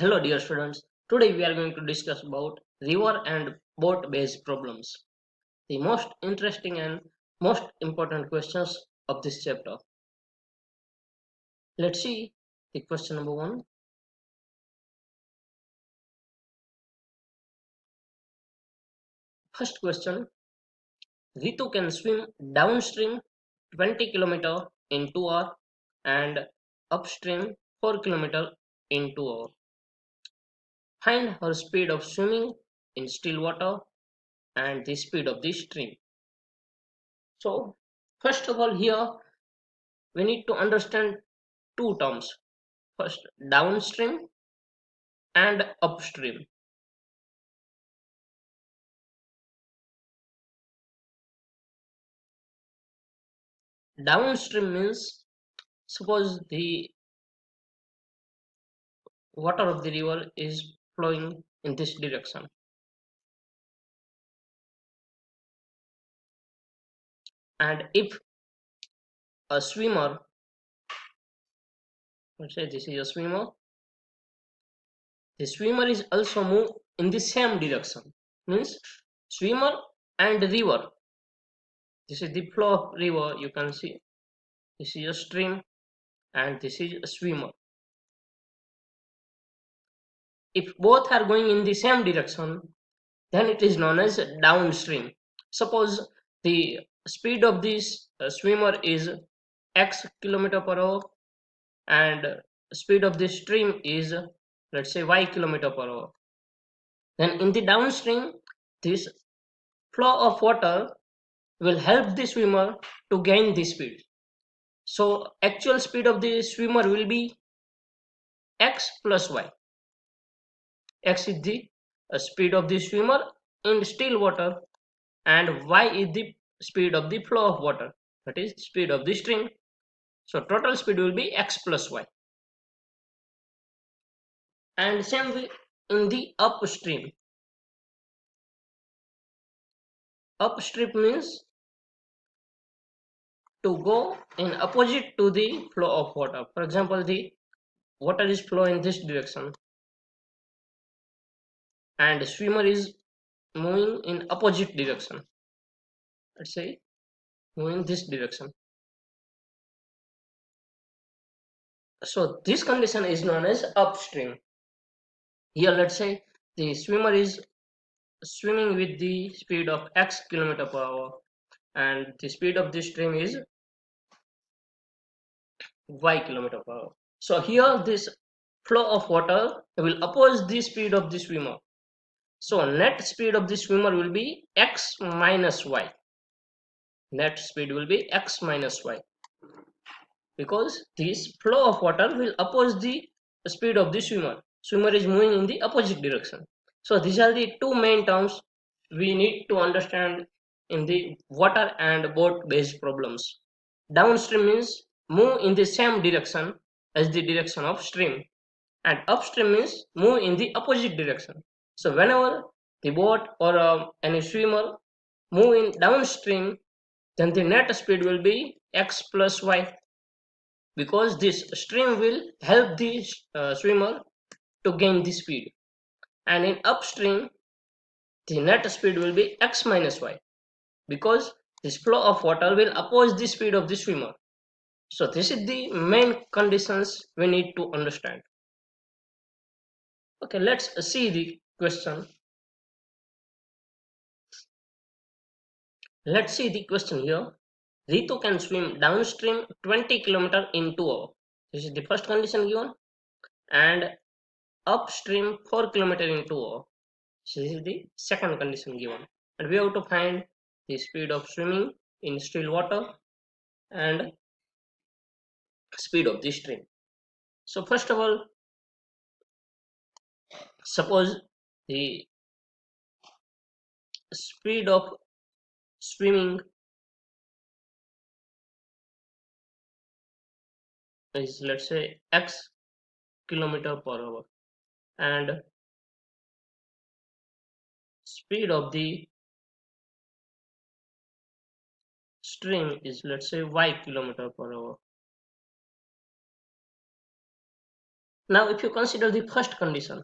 Hello dear students, today we are going to discuss about river and boat based problems, the most interesting and most important questions of this chapter. Let's see the question number 1. First question, Ritu can swim downstream 20 km in 2 hours and upstream 4 km in 2 hours. Find her speed of swimming in still water and the speed of the stream. So first of all, here we need to understand two terms. First, downstream and upstream. Downstream means suppose the water of the river is flowing in this direction, and if a swimmer, let's say this is a swimmer, the swimmer is also move in the same direction, means swimmer and river, this is the flow of river, you can see this is a stream and this is a swimmer. If both are going in the same direction, then it is known as downstream. Suppose the speed of this swimmer is x kilometer per hour and speed of the stream is, let's say, y kilometer per hour. Then in the downstream, this flow of water will help the swimmer to gain the speed. So actual speed of the swimmer will be x plus y. X is the speed of the swimmer in still water and y is the speed of the flow of water, that is speed of the stream. So total speed will be x plus y. And same way in the upstream. Upstream means to go in opposite to the flow of water. For example, the water is flowing in this direction and swimmer is moving in opposite direction. Let's say moving this direction. So this condition is known as upstream. Here let's say the swimmer is swimming with the speed of x kilometer per hour and the speed of the stream is y kilometer per hour. So here this flow of water will oppose the speed of the swimmer. So net speed of the swimmer will be x minus y. Net speed will be x minus y because this flow of water will oppose the speed of the swimmer. Swimmer is moving in the opposite direction. So these are the two main terms we need to understand in the water and boat based problems. Downstream means move in the same direction as the direction of stream, and upstream means move in the opposite direction. So whenever the boat or any swimmer move in downstream, then the net speed will be x plus y because this stream will help the swimmer to gain the speed, and in upstream the net speed will be x minus y because this flow of water will oppose the speed of the swimmer. So this is the main conditions we need to understand. Okay, let's see the question. Let's see the question here. Ritu can swim downstream 20 km in 2 hours. This is the first condition given. And upstream 4 km in 2 hours. This is the second condition given. And we have to find the speed of swimming in still water and speed of the stream. So first of all, suppose the speed of swimming is, let's say, x kilometer per hour and speed of the stream is, let's say, y kilometer per hour. Now if you consider the first condition,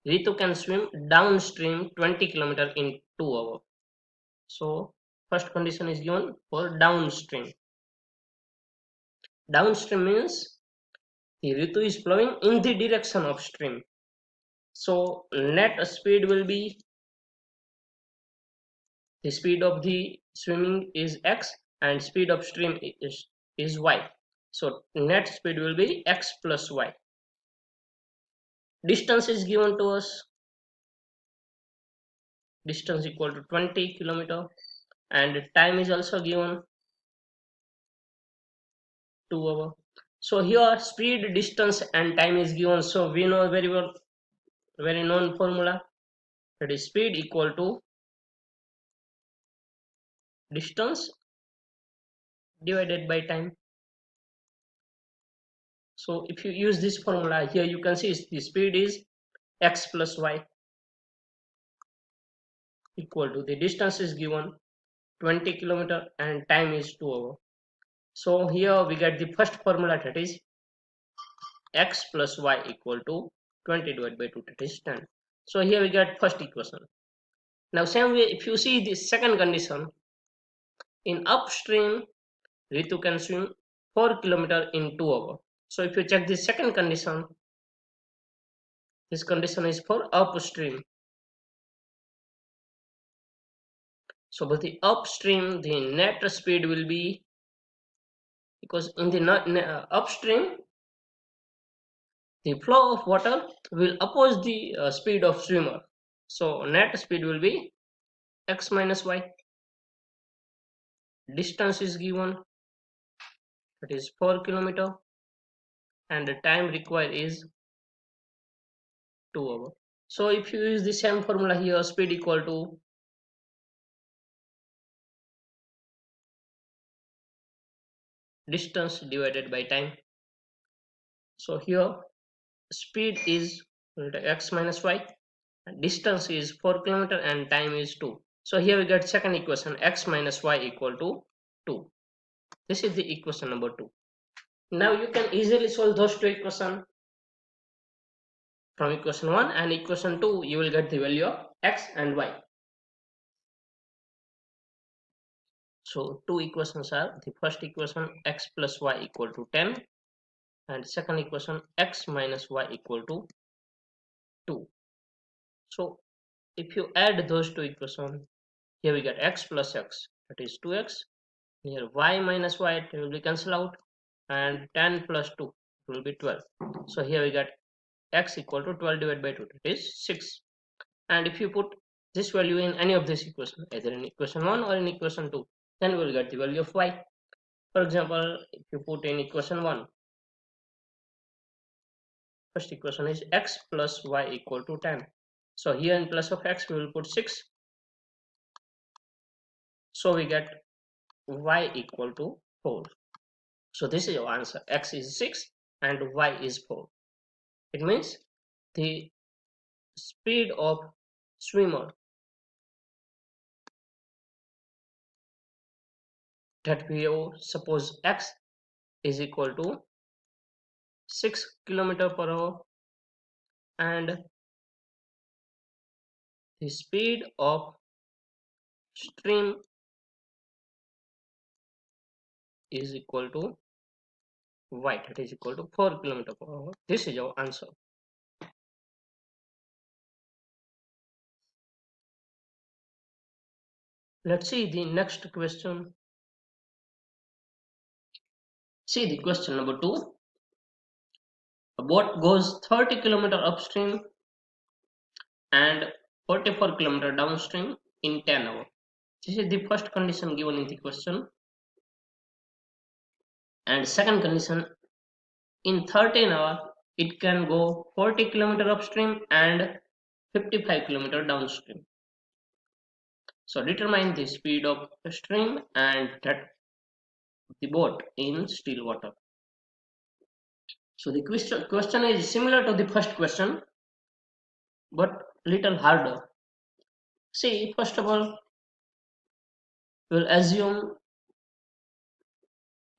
Ritu can swim downstream 20 km in 2 hours. So first condition is given for downstream. Downstream means the Ritu is flowing in the direction of stream. So net speed will be, the speed of the swimming is x and speed of stream is y. So net speed will be x plus y. Distance is given to us, distance equal to 20 kilometer, and time is also given, 2 hours. So here speed, distance and time is given, so we know very well, very known formula, that is speed equal to distance divided by time. So if you use this formula here, you can see the speed is x plus y equal to the distance is given 20 kilometer and time is 2 hours. So here we get the first formula, that is x plus y equal to 20 divided by 2, that is 10. So here we get first equation. Now same way, if you see the second condition, in upstream Ritu can swim 4 km in 2 hours. So if you check the second condition, this condition is for upstream. So for the upstream, the net speed will be, because in the upstream, the flow of water will oppose the speed of swimmer. So net speed will be x minus y. Distance is given, that is 4 km, and the time required is 2 hours. So if you use the same formula here, speed equal to distance divided by time. So here speed is x minus y, distance is 4 km and time is 2. So here we get second equation, x minus y equal to 2. This is the equation number 2. Now you can easily solve those two equations. From equation 1 and equation 2 you will get the value of x and y. So two equations are, the first equation x plus y equal to 10 and second equation x minus y equal to 2. So if you add those two equations, here we get x plus x, that is 2x. Here y minus y, it will be cancelled out, and 10 plus 2 will be 12. So here we get x equal to 12 divided by 2, that is 6. And if you put this value in any of this equation, either in equation 1 or in equation 2, then we will get the value of y. For example, if you put in equation 1, first equation is x plus y equal to 10. So here in place of x we will put 6. So we get y equal to 4. So this is your answer. X is 6 and y is 4. It means the speed of swimmer that we suppose x is equal to 6 km per hour and the speed of stream is equal to y, that is equal to 4 km per hour. This is your answer. Let's see the next question. See the question number 2. A boat goes 30 km upstream and 44 km downstream in 10 hours. This is the first condition given in the question. And second condition, in 13 hours it can go 40 km upstream and 55 km downstream. So determine the speed of the stream and that the boat in still water. So the question is similar to the first question but little harder. See, first of all, we'll assume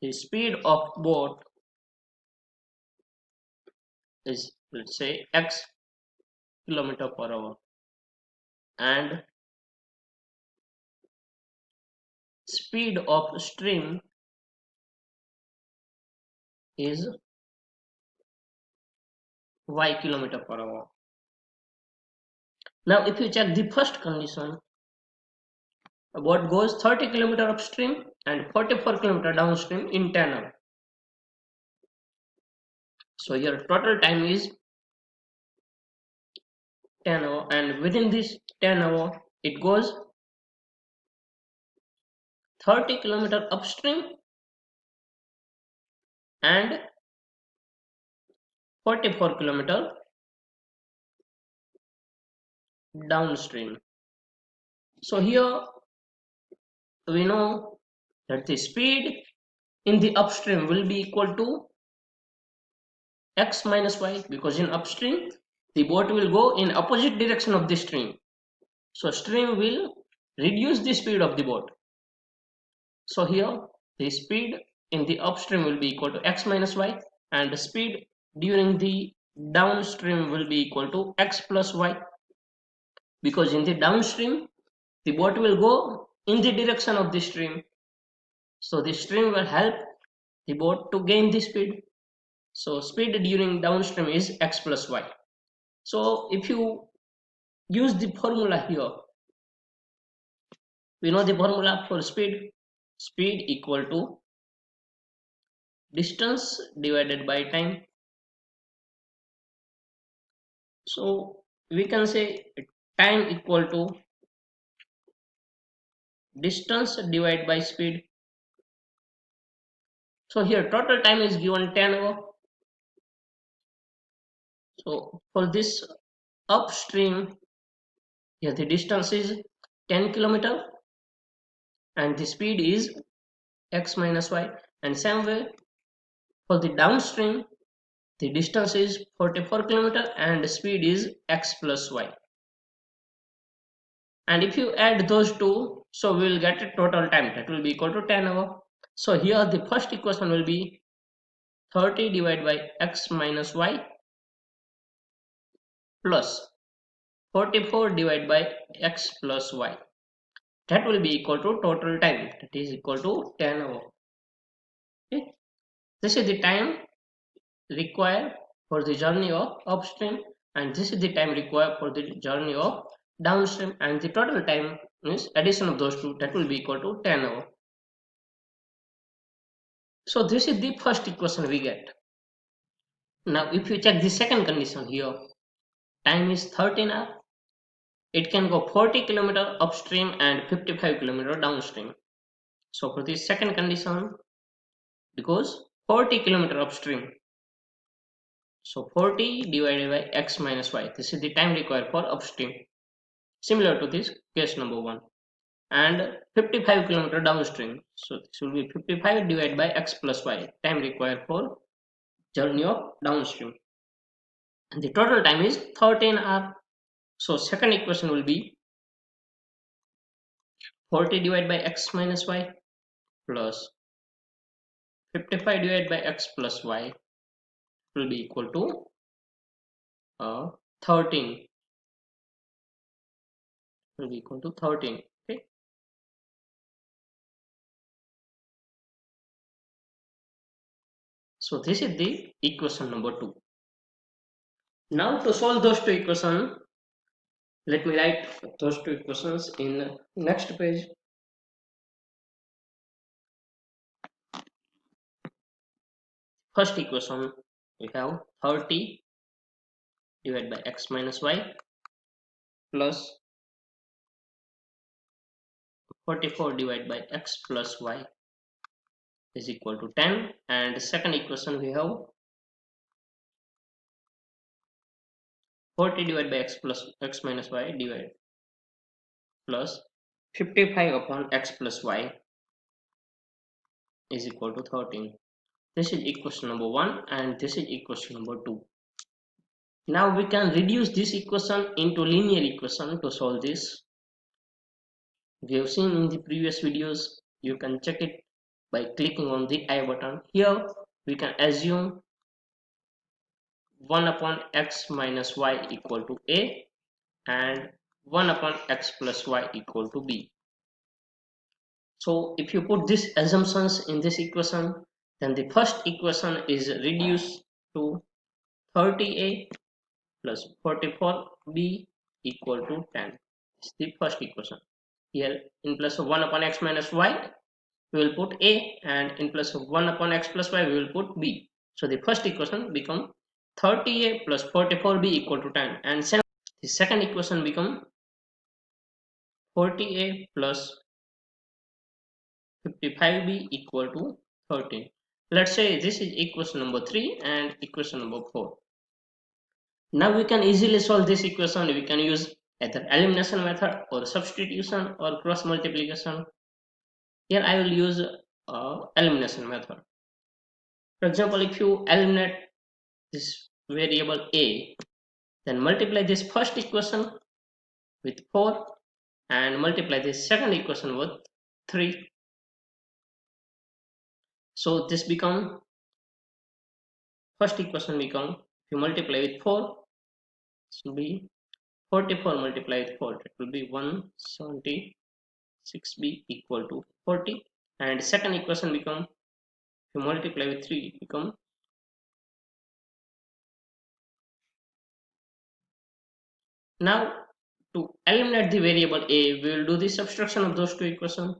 the speed of boat is, let's say, x kilometer per hour, and speed of stream is y kilometer per hour. Now if you check the first condition, what goes 30 kilometer upstream and 44 kilometer downstream in 10 hours. So your total time is 10 hours, and within this 10 hours it goes 30 kilometer upstream and 44 kilometer downstream. So here we know that the speed in the upstream will be equal to x minus y, because in upstream the boat will go in opposite direction of the stream. So stream will reduce the speed of the boat. So here the speed in the upstream will be equal to x minus y, and the speed during the downstream will be equal to x plus y, because in the downstream the boat will go in the direction of the stream. So the stream will help the boat to gain the speed. So speed during downstream is x plus y. So if you use the formula here, we know the formula for speed. Speed equal to distance divided by time. So we can say time equal to distance divided by speed. So here total time is given 10 hours. So for this upstream, here the distance is 10 kilometer and the speed is x minus y, and same way for the downstream the distance is 44 kilometer and the speed is x plus y. And if you add those two, so we will get a total time that will be equal to 10 hours. So here the first equation will be 30 divided by x minus y plus 44 divided by x plus y. That will be equal to total time, that is equal to 10 hours. Okay. This is the time required for the journey of upstream, and this is the time required for the journey of downstream, and the total time is addition of those two, that will be equal to 10 hours. So this is the first equation we get. Now if you check the second condition here, time is 13 hours. It can go 40 kilometer upstream and 55 kilometer downstream. So for this second condition, it goes 40 kilometer upstream. So 40 divided by x minus y. This is the time required for upstream, similar to this case number 1. And 55 kilometer downstream. So this will be 55 divided by x plus y, time required for journey of downstream. And the total time is 13 hours. So second equation will be 40 divided by x minus y plus 55 divided by x plus y will be equal to 13, will be equal to 13. Okay. So this is the equation number 2. Now to solve those two equations, let me write those two equations in next page. First equation, we have 30 divided by x minus y plus 44 divided by x plus y is equal to 10, and the second equation we have 40 divided by x minus y divided plus 55 upon x plus y is equal to 13. This is equation number 1 and this is equation number 2. Now we can reduce this equation into linear equation to solve this. We have seen in the previous videos, you can check it by clicking on the I button. Here we can assume 1 upon x minus y equal to a and 1 upon x plus y equal to b. So if you put these assumptions in this equation, then the first equation is reduced to 30a plus 44b equal to 10. This is the first equation. Here in place of 1 upon x minus y, we will put a, and in place of 1 upon x plus y, we will put b. So the first equation become 30a plus 44b equal to 10, and the second equation become 40a plus 55b equal to 13. Let's say this is equation number 3 and equation number 4. Now we can easily solve this equation. We can use either elimination method or substitution or cross multiplication. Here I will use elimination method. For example, if you eliminate this variable a, then multiply this first equation with 4 and multiply this second equation with 3. So this become, first equation become, if you multiply with 4, this will be 44 multiplied with 4, it will be 176b equal to 40, and second equation become, if you multiply with 3, become, now to eliminate the variable a, we will do the subtraction of those two equations.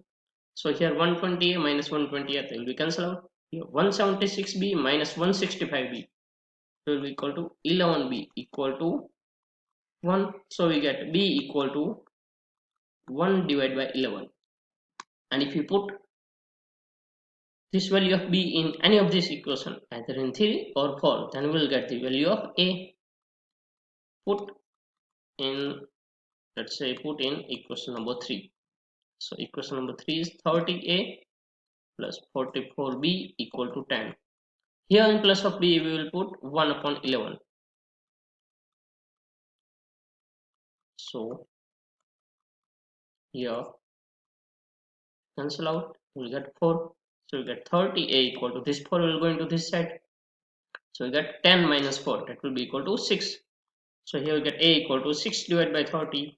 So here 120a minus 120a will be cancelled out. Here 176b minus 165b will be equal to 11b equal to 1. So we get b equal to 1 divided by 11. And if you put this value of b in any of this equation, either in 3 or 4, then we will get the value of a. Put in, let's say, put in equation number 3. So equation number 3 is 30a plus 44b equal to 10. Here in place of b, we will put 1 upon 11. So here cancel out, we will get 4. So we get 30a equal to this 4 will go into this side. So we get 10 minus 4, that will be equal to 6. So here we get a equal to 6 divided by 30,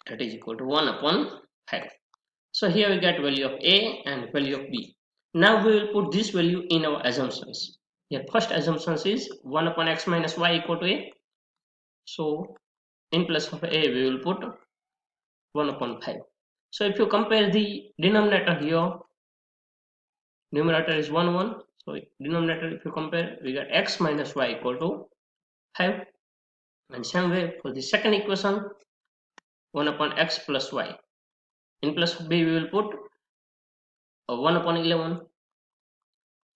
that is equal to 1 upon 5. So here we get value of a and value of b. Now we will put this value in our assumptions. Here first assumption is 1 upon x minus y equal to a. So in place of a, we will put 1 upon 5. So if you compare the denominator here, numerator is 1 1. So denominator, if you compare, we get x minus y equal to 5. And same way for the second equation, 1 upon x plus y. In place of b, we will put 1 upon 11.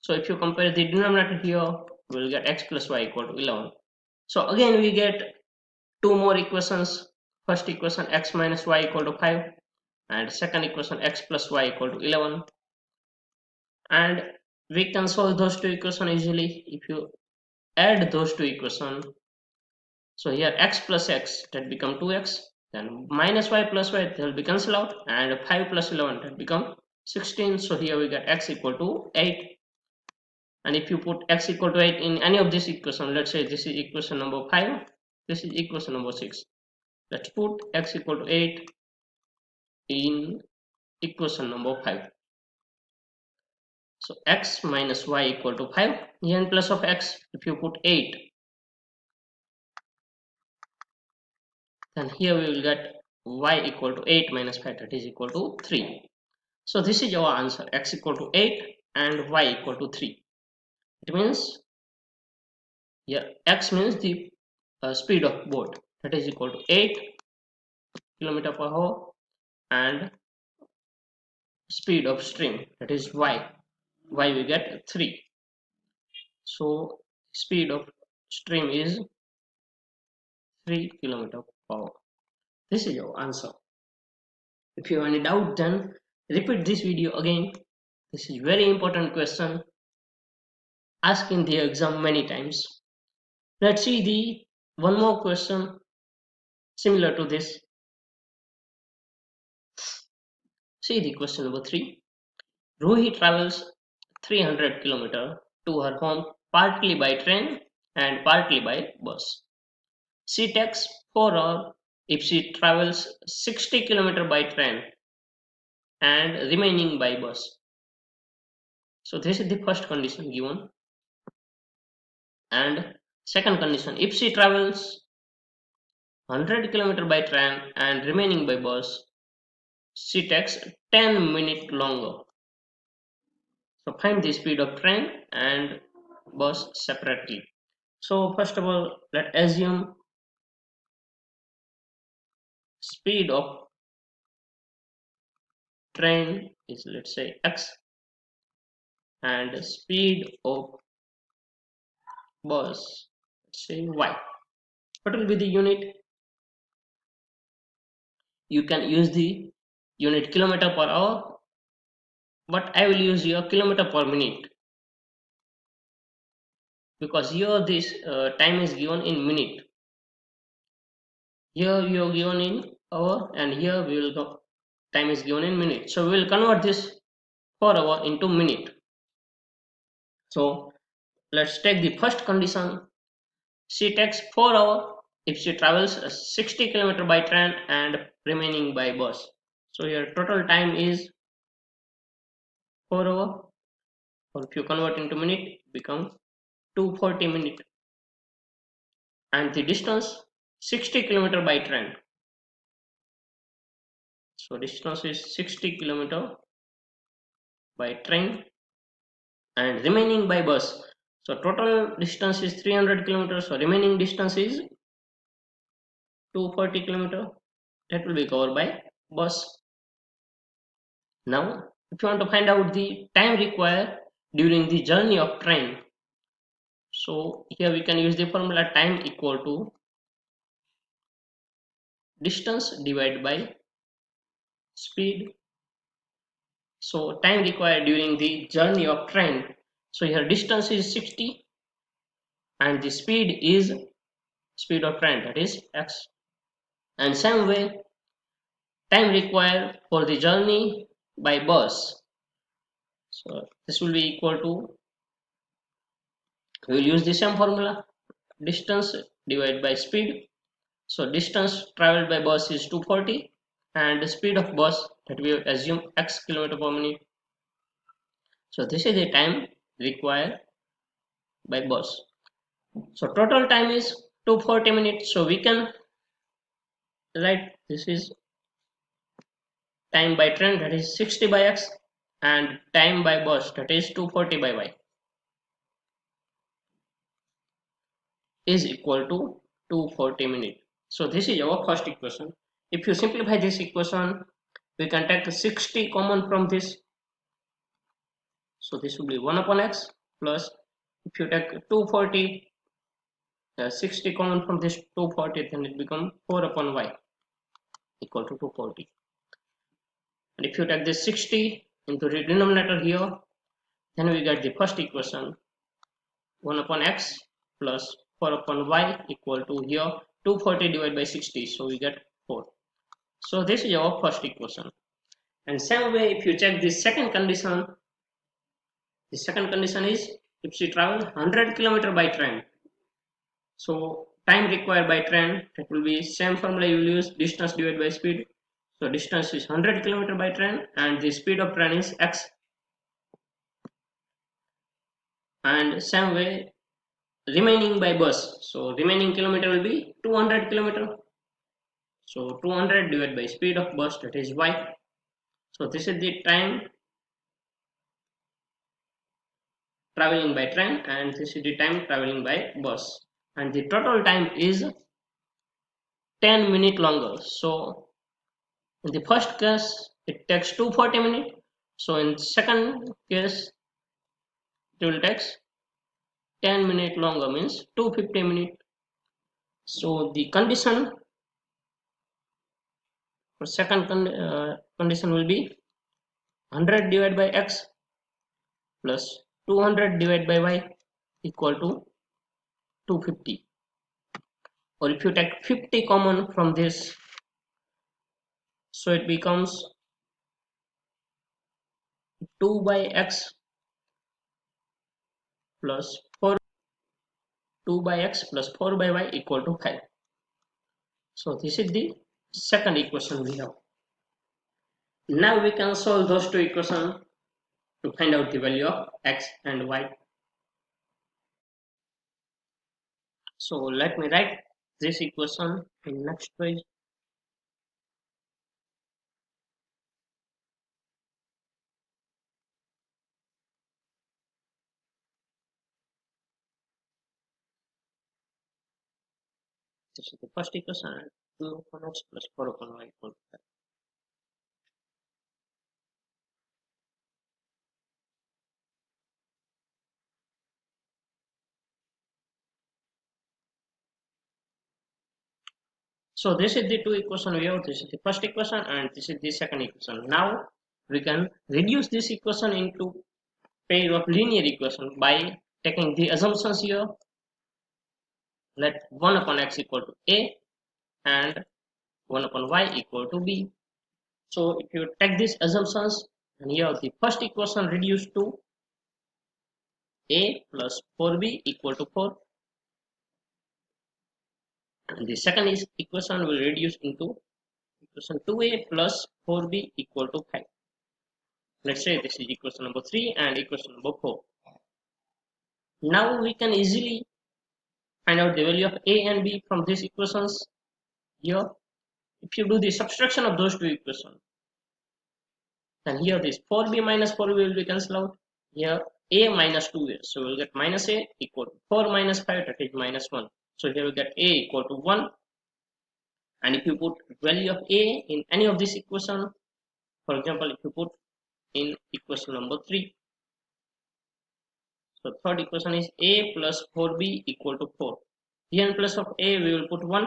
So if you compare the denominator here, we will get x plus y equal to 11. So again we get two more equations. First equation x minus y equal to 5, and second equation x plus y equal to 11. And we can solve those two equations easily if you add those two equations. So here x plus x, that become 2x, then minus y plus y, that will be cancelled out, and 5 plus 11, that become 16. So here we get x equal to 8. And if you put x equal to 8 in any of this equation, let's say this is equation number 5, this is equation number 6. Let's put x equal to 8 in equation number 5. So x minus y equal to 5. Here in place of x, if you put 8, then here we will get y equal to 8 minus 5, that is equal to 3. So this is our answer, x equal to 8 and y equal to 3. It means, here x means the speed of boat, that is equal to 8 kilometer per hour, and speed of stream, that is y we get 3. So speed of stream is 3 kilometer per hour. This is your answer. If you have any doubt, then repeat this video again. This is very important question asked in the exam many times. Let's see the one more question similar to this. See the question number 3. Ruhi travels 300 km to her home partly by train and partly by bus. She takes 4 hours if she travels 60 km by train and remaining by bus. So this is the first condition given. And second condition, if she travels 100 km by train and remaining by bus, she takes 10 minutes longer. So find the speed of train and bus separately. So first of all, let's assume speed of train is, let's say, x, and speed of bus, let's say, y. What will be the unit? You can use the unit kilometer per hour, but I will use your kilometer per minute, because here this time is given in minute. Here you are given in hour, and here we will go time is given in minute. So we will convert this per hour into minute. So let's take the first condition. She takes 4 hours if she travels 60 km by train and remaining by bus. So your total time is 4 hours, or if you convert into minute, it becomes 240 minutes. And the distance 60 km by train. So distance is 60 km by train and remaining by bus. So total distance is 300 kilometers. So remaining distance is 240 kilometers. That will be covered by bus. Now, if you want to find out the time required during the journey of train, so here we can use the formula time equal to distance divided by speed. So time required during the journey of train. So here distance is 60 and the speed is speed of train, that is x. And same way, time required for the journey by bus. So this will be equal to, we will use the same formula, distance divided by speed. So distance traveled by bus is 240 and the speed of bus, that we assume x kilometer per minute. So this is the time required by bus. So total time is 240 minutes. So we can write this is time by train, that is 60 by x, and time by bus, that is 240 by y, is equal to 240 minutes. So this is our first equation. If you simplify this equation, we can take 60 common from this. So this will be 1 upon x plus, if you take 240, 60 common from this 240, then it becomes 4 upon y equal to 240. And if you take this 60 into the denominator here, then we get the first equation, 1 upon x plus 4 upon y equal to here 240 divided by 60. So we get 4. So this is our first equation. And same way, if you check the second condition is if she travels 100 km by train. So time required by train, that will be same formula you will use, distance divided by speed. So distance is 100 km by train and the speed of train is x. And same way, remaining by bus. So remaining kilometer will be 200 km. So 200 divided by speed of bus, that is y. So this is the time traveling by train and this is the time traveling by bus. And the total time is 10 minutes longer. So in the first case, it takes 240 minutes. So in second case, it will take 10 minutes longer, means 250 minutes. So the condition for second condition will be 100 divided by x plus 200 divided by y equal to 250. Or if you take 50 common from this, so it becomes 2 by x plus 4 2 by x plus 4 by y equal to 5. So this is the second equation we have. Now we can solve those two equations to find out the value of x and y. So let me write this equation in next page. This is the first equation, 2 upon x plus 4 upon y equal to 5. So this is the two equation we have. This is the first equation and this is the second equation. Now we can reduce this equation into pair of linear equation by taking the assumptions here. Let 1 upon x equal to a and 1 upon y equal to b. So if you take these assumptions, and here the first equation reduced to a plus 4b equal to 4. And the second equation will reduce into equation 2a plus 4b equal to 5. Let's say this is equation number 3 and equation number 4. Now we can easily find out the value of a and b from these equations here. If you do the subtraction of those two equations, then here this 4b minus 4b will be cancelled out. Here a minus 2a, so we'll get minus a equal to 4 minus 5, that is minus 1. So here we get a equal to 1. And if you put value of a in any of this equation, for example, if you put in equation number 3, so third equation is a plus 4b equal to 4. Here in place of a we will put 1.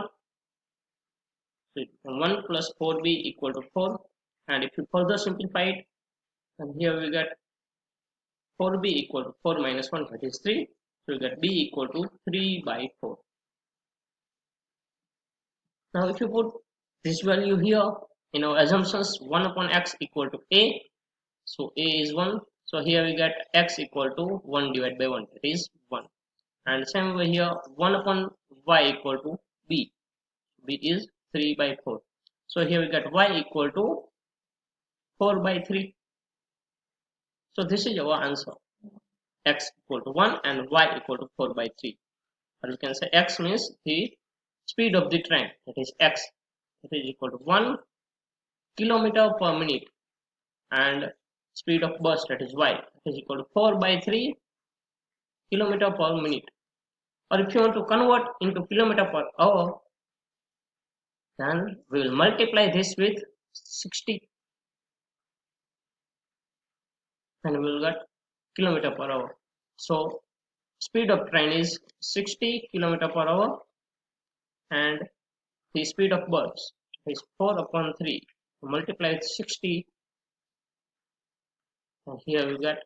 So 1 plus 4b equal to 4. And if you further simplify it, then here we get 4b equal to 4 minus 1, that is 3. So we get b equal to 3 by 4. Now if you put this value here in our assumptions, 1 upon x equal to a. So a is 1. So here we get x equal to 1 divided by 1, that is 1. And same way here, 1 upon y equal to b. b is 3 by 4. So here we get y equal to 4 by 3. So this is our answer. X equal to 1 and y equal to 4 by 3. Or you can say x means the speed of the train, that is x. That is equal to 1 kilometer per minute. And speed of bus, that is y, that is equal to 4 by 3 kilometer per minute. Or if you want to convert into kilometer per hour, then we will multiply this with 60 and we will get kilometer per hour. So speed of train is 60 kilometer per hour and the speed of bus is 4 upon 3. Multiply with 60 and here we get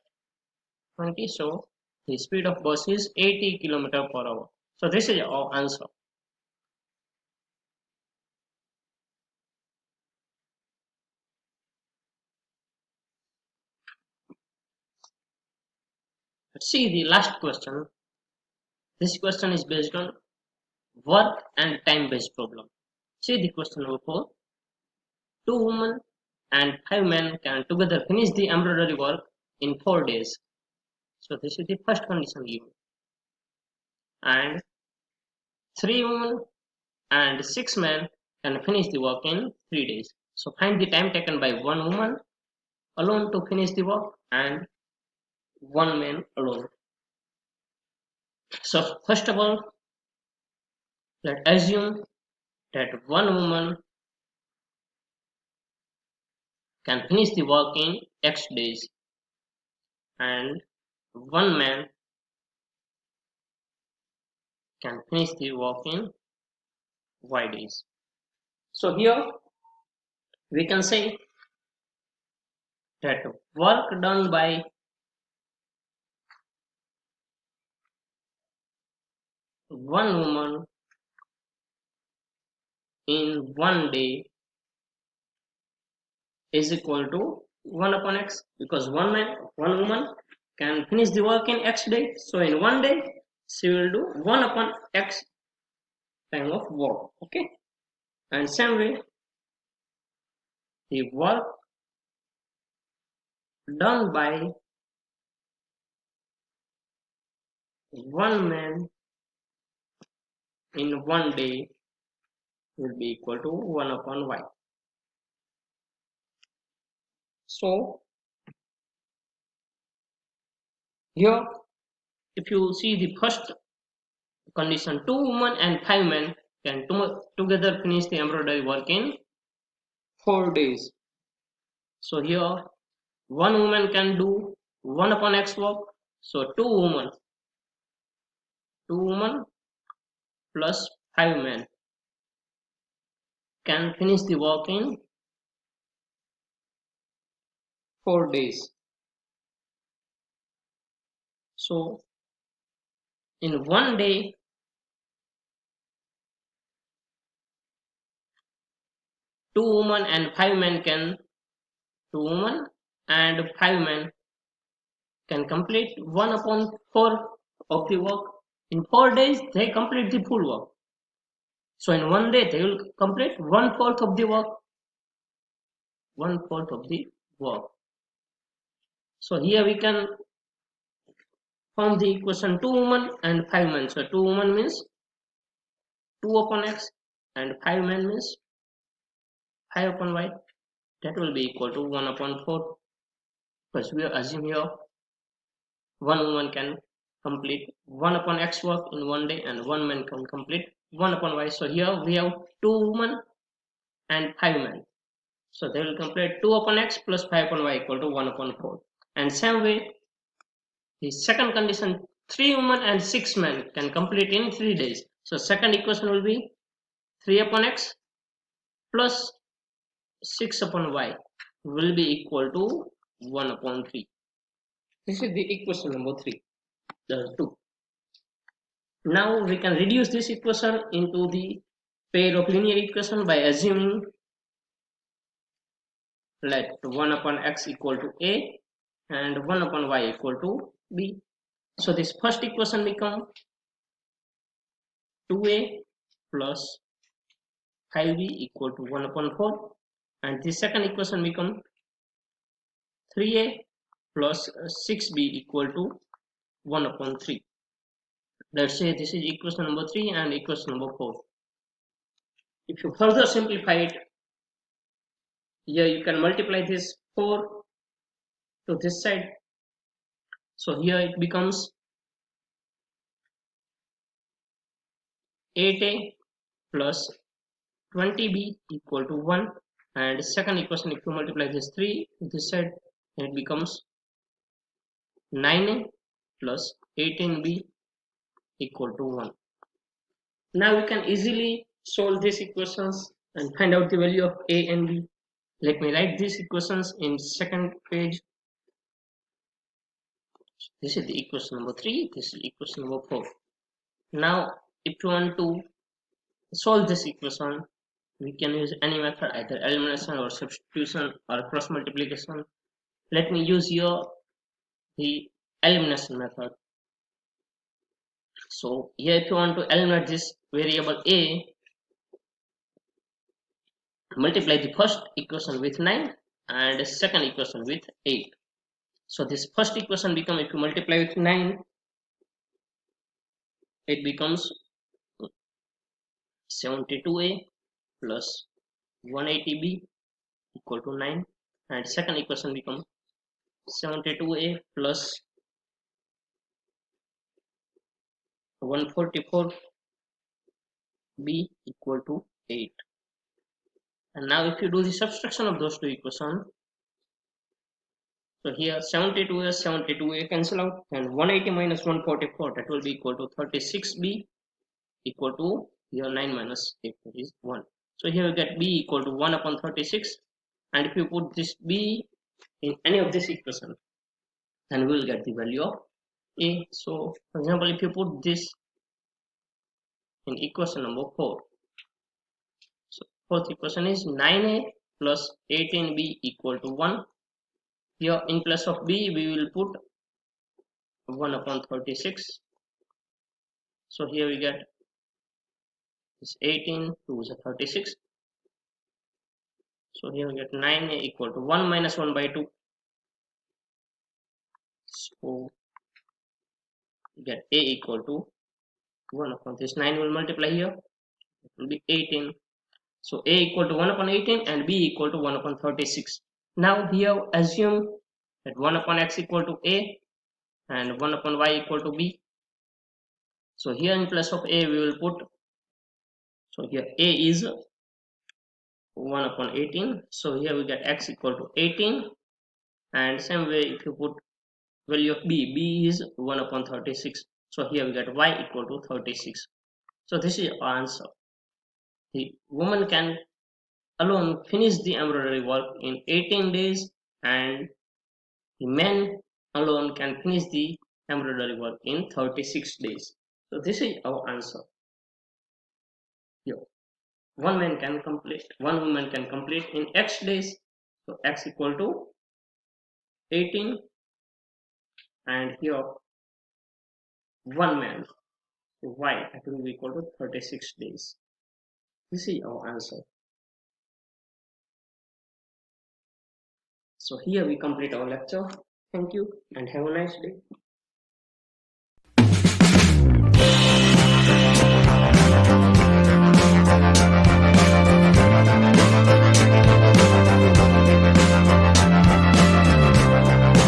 20. So the speed of bus is 80 kilometer per hour. So this is our answer. Let's see the last question. This question is based on work and time based problem. See the question number 4. 2 women and 5 men can together finish the embroidery work in 4 days. So this is the first condition given. And 3 women and 6 men can finish the work in 3 days. So find the time taken by 1 woman alone to finish the work and 1 man alone. So first of all, let's assume that 1 woman can finish the work in X days and 1 man can finish the work in Y days. So here we can say that work done by one woman in 1 day is equal to 1 upon x, because one woman can finish the work in X day. So in 1 day she will do 1 upon x time of work. Okay, and same way the work done by one man in one day will be equal to 1 upon y. So here, if you see the first condition, 2 women and 5 men can together finish the embroidery work in 4 days. So here, one woman can do 1 upon x work. So 2 women plus 5 men can finish the work in 4 days. So in one day, 2 women and 5 men can 2 women and 5 men can complete 1 upon 4 of the work. In 4 days, they complete the full work. So in one day, they will complete 1/4 of the work. 1/4 of the work. So here we can form the equation 2 women and 5 men. So 2 women means 2 upon x and 5 men means 5 upon y. That will be equal to 1 upon 4. Because we assume here one woman can complete 1 upon x work in one day and one man can complete 1 upon y. So here we have 2 women and 5 men. So they will complete 2 upon x plus 5 upon y equal to 1 upon 4. And same way, the second condition, 3 women and 6 men can complete in 3 days. So second equation will be 3 upon x plus 6 upon y will be equal to 1 upon 3. This is the equation number 3. The 2. Now we can reduce this equation into the pair of linear equation by assuming let 1 upon x equal to a and 1 upon y equal to b. So this first equation become 2a plus 5b equal to 1 upon 4, and the second equation become 3a plus 6b equal to 1 upon 3. Let's say this is equation number 3 and equation number 4. If you further simplify it, here you can multiply this 4 to this side. So here it becomes 8a plus 20b equal to 1, and second equation, if you multiply this 3 to this side, it becomes 9a plus 18b equal to 1. Now we can easily solve these equations and find out the value of a and b. Let me write these equations in second page. This is the equation number 3, this is equation number 4. Now if you want to solve this equation, we can use any method, either elimination or substitution or cross multiplication. Let me use here the elimination method. So here if you want to eliminate this variable a, multiply the first equation with 9 and second equation with 8. So this first equation become, if you multiply with 9, it becomes 72a plus 180b equal to 9, and second equation become 72a plus 144b equal to 8. And now if you do the subtraction of those two equations, so here 72a cancel out, and 180 minus 144, that will be equal to 36b equal to here 9 minus 8, that is 1. So here we get b equal to 1 upon 36, and if you put this b in any of this equation, then we will get the value of a. So for example, if you put this in equation number 4, so fourth equation is 9a plus 18b equal to 1. Here in place of b we will put 1 upon 36 So here we get this 18, 2 is 36. So here we get 9a equal to 1 minus 1 by 2. So we get a equal to 1 upon this 9 will multiply here. It will be 18. So a equal to 1 upon 18 and b equal to 1 upon 36. Now here assume that 1 upon x equal to a and 1 upon y equal to b. So here in place of a we will put, so here a is 1 upon 18. So here we get x equal to 18, and same way if you put value of b is 1 upon 36. So here we get y equal to 36. So this is our answer. The woman can alone finish the embroidery work in 18 days, and the man alone can finish the embroidery work in 36 days. So this is our answer. Here, one woman can complete in x days. So x equal to 18, and here one man, so y that will be equal to 36 days. This is our answer. So here we complete our lecture. Thank you and have a nice day.